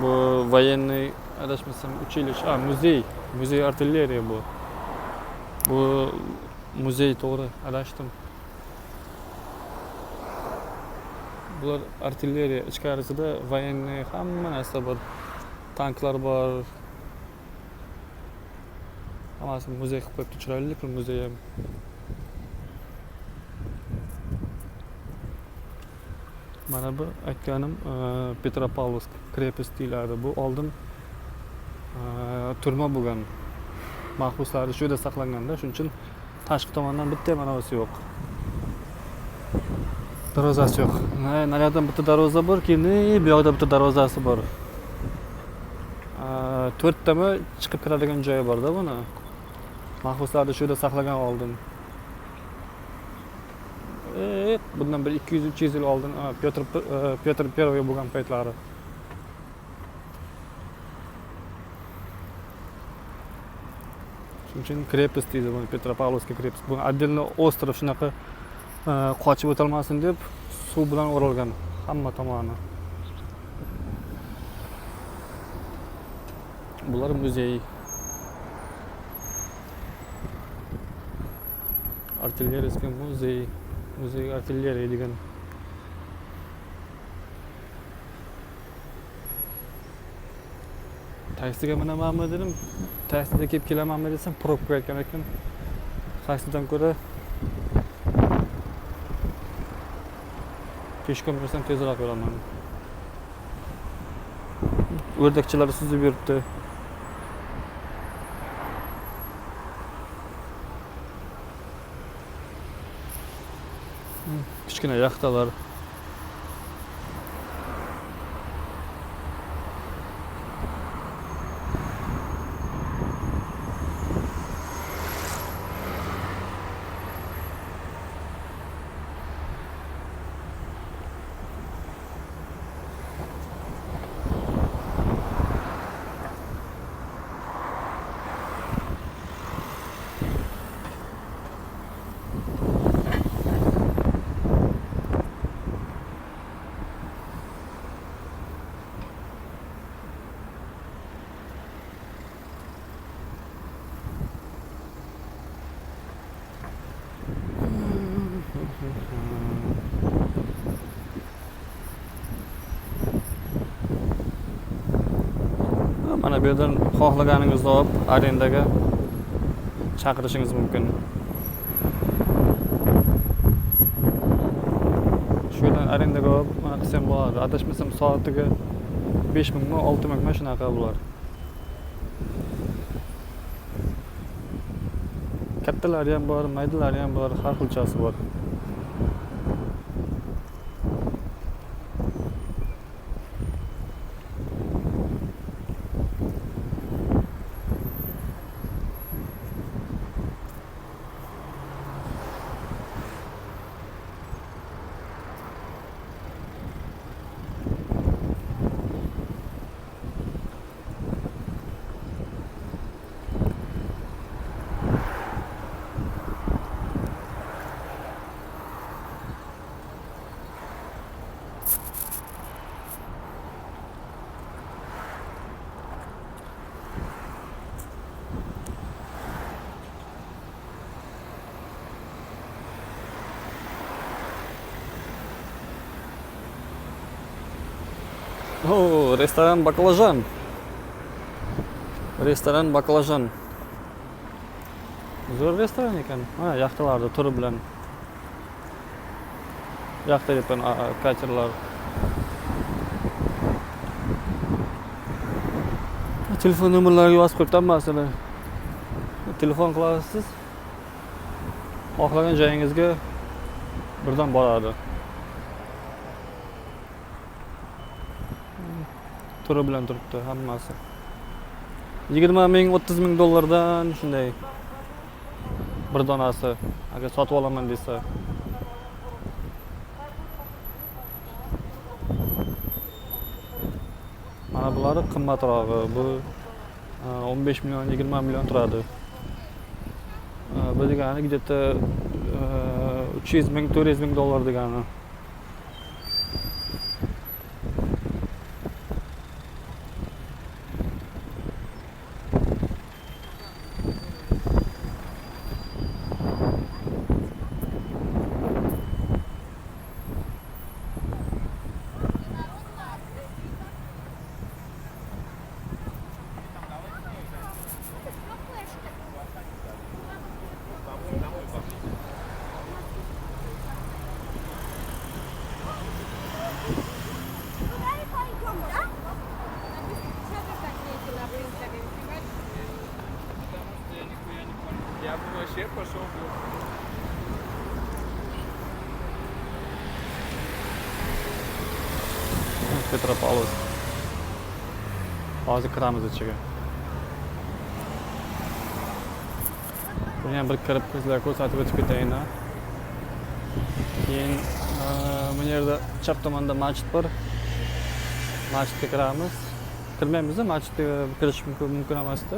Bu военный adashmasam 3 yil muzey artilleriya bu. Bu muzey to'g'ri, adashdim. Bular artilleriya, ichkarisida военный hamma narsa bor. Tanklar bor. Hammasi muzey qilib qo'yibdi, chiroyli bir muzey ham. Mana bu aytganim Petropavlovsk krepость deyiladi. Bu oldin turma bo'lgan. Mahbuslar shu yerda saqlanganda, shuning uchun tashqi tomondan bitta manavasi yo'q. Darvozasi yo'q. Naryoqdan bitta darvoza bor, keyin bu yoqda bitta darvozasi bor. 4 tami chiqib kiradigan joyi bor-da buni. Mahbuslarni shu yerda saqlagan oldin. Bundan bir 200-300 yil oldin Pyotr I bo'lgan paytlari. Shuning uchun krepость deydi buni, Petropavlovsk krepость. Bu отдельно ostrov shunaqa qochib o'tolmasin deb suv bilan o'ralgan hamma tomoni. Bular muzey. Artilleriyaskiy muzey. Muzey artilleriya degan. Taksiga minamanmi dedim. Taksida kelib kelamanmi desam, probka ekan ekan. Taksidan ko'ra peshkom yursam tezroq yo'laman. O'rdakchilar suzib yuribdi. Kichkina yaxtalar. Mana bu yerdan xohlaganingizni olib arendaga chaqirishingiz mumkin. Shu yerdan arendaga olib mana qilsam bo'ladi. Adashmasam soatiga 5000 mi 6000 mi shunaqa bular. Kattalari ham bor, maydalari ham bor, har xilchasi bor. Restoran Baklajan. Restoran Baklajan. Zo'r restoran ekan. Ha, yaxtalarda turi bilan. Yaxta yapan katerlar. Telefon nomerlariga yozib qo'yibdi hammasini. Telefon qilasiz. Xohlagan joyingizga birdan boradi. Turi bilan turibdi hammasi. 20 ming, 30 ming dollardan shunday bir donasi agar sotib olaman desa. Mana bulari qimmatrog'i. Bu 15 million, 20 million turadi. Bu degani где-то 300 ming, 400 ming dollar degani. Я бы вообще пошел бы. Petropavlovsk. Hozir kiramiz ichiga. Buni ham bir kirib sizlarga ko'rsatib o'tib ketayin. Keyin bu yerda chap tomonda masjid bor. Masjidga kiramiz. Kirmaymiz, masjidga kirish mumkin emasdi.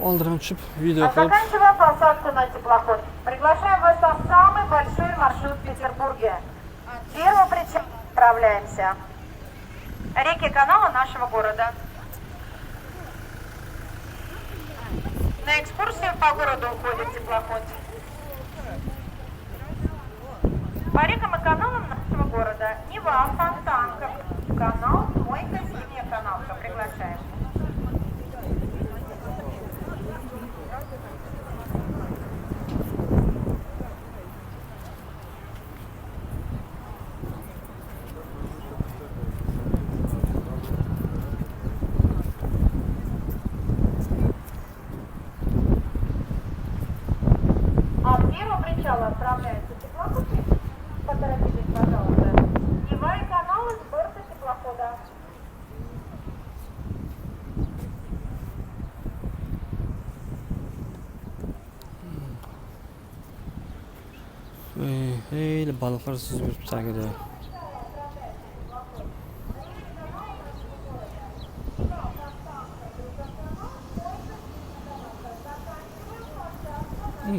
Oldiram tushib video qilib. Заканчивая посадку на теплоход, приглашаем вас на самый большой маршрут в Петербурге. Первый причал отправляемся. Реки канала нашего города. На экскурсию по городу уходит теплоход. По рекам и каналам нашего города. Нева, Фонтанка, канал, Мойка, Зимняя каналка. Приглашаем. От первого причала отправляется теплоход. Поторопитесь, пожалуйста. Нева и каналы с борта теплохода. Ey, balıklar süzüp yuribdi tagida.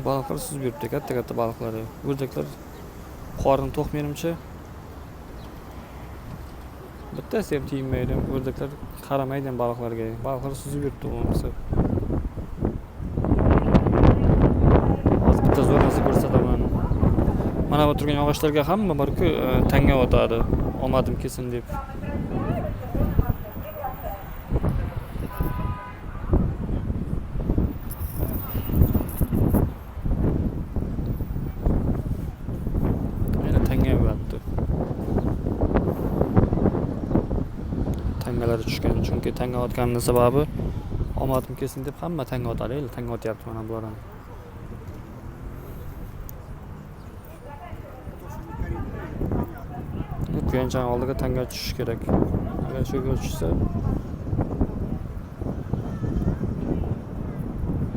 Balıklar süzüp yuribdi, katta balıklar. O'rdaklar qorni to'q menimcha. Bittasi ham tegmaydi. O'rdaklar qaramaydi ham balıklarga. Balıklar süzüp yuribdi bo'lmasa. Hozir bitta zo'rnasi ko'rsataman. Mana bu turgan yog'ochlarga hamma bor-ku, tanga o'tadi. Omadim kelsin deb. Yana tanga o'tdi. Tangalari tushgan, chunki tanga otganning sababi omadim kelsin deb hamma tanga otadi. Tanga otyapti mana bular ham. Kuyanchani oldiga tanga tushish kerak. Agar shu yo'l tushsa,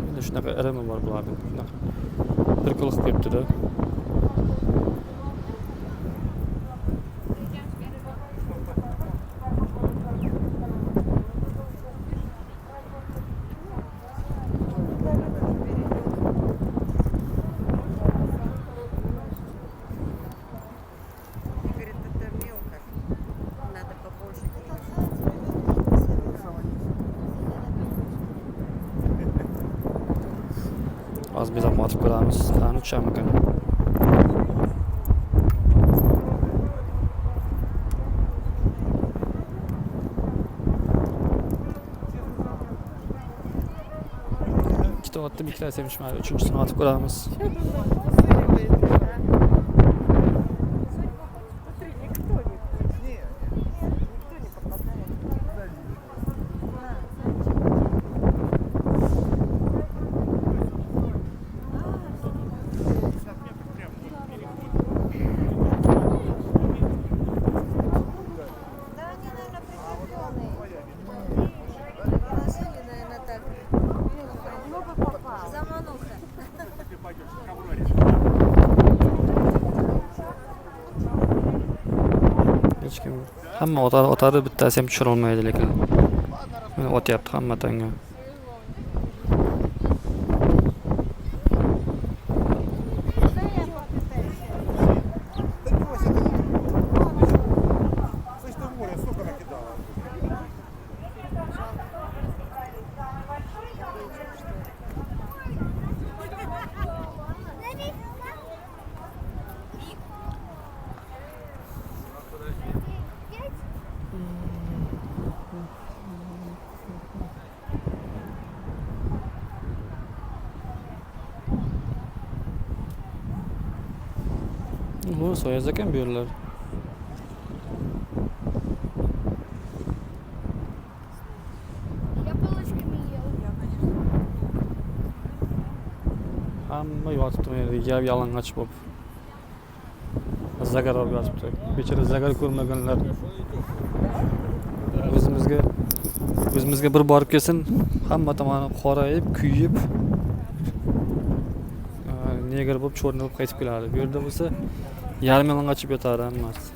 endi shunaqa irimi bor bularning. Shunaqa bir qil qilib ketdi-da. Говорит, это мелко. Надо побольше. Az bezab otib ko'ramiz. Qani tushamikan. Ikkita otib, ikkitasi ham tushmadi. Uchinchisini otib ko'ramiz. Да, они, наверное, прикрепленные. Положили, наверное, так. Замануха. Hech kim hamma otadi, bittasi ham tushira olmaydi lekin. Mana otyapti hamma tanga. Слышь, ты море сколько накидала? Bu soyaz ekan bu yerlar. Яблочками ел. Hamma yotibdi bu yerda, yalang'och bo'lib. Zagar olib yotibdi. Bechara zagar ko'rmaganlar. O'zimizga bir borib kelsin, hamma tomoni qorayib, kuyib, negar bo'lib, cho'rni bo'lib qaytib keladi. Bu yerda bo'lsa, yarim yalang'ochib yotadi hammasi.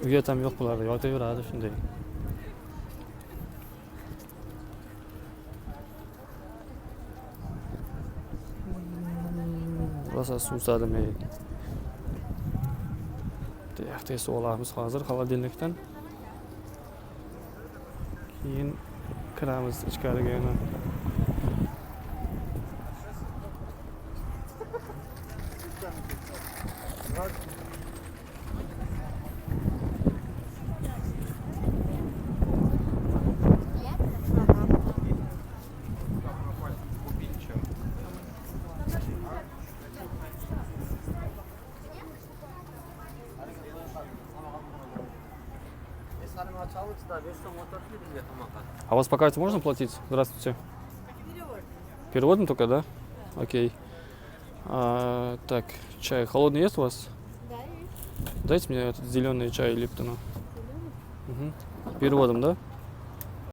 Uyat ham yo'q bularda, yotaveradi shunday. Rosa suvsadim ey. Yaxtay suv olamiz hozir xolodilnikdan. Keyin kiramiz ichkariga yana. А у вас по карте можно платить? Здравствуйте. Переводом только, да? Окей. Так, чай холодный есть у вас? Да, есть. Дайте мне этот зеленый чай Липтона. Переводом, да?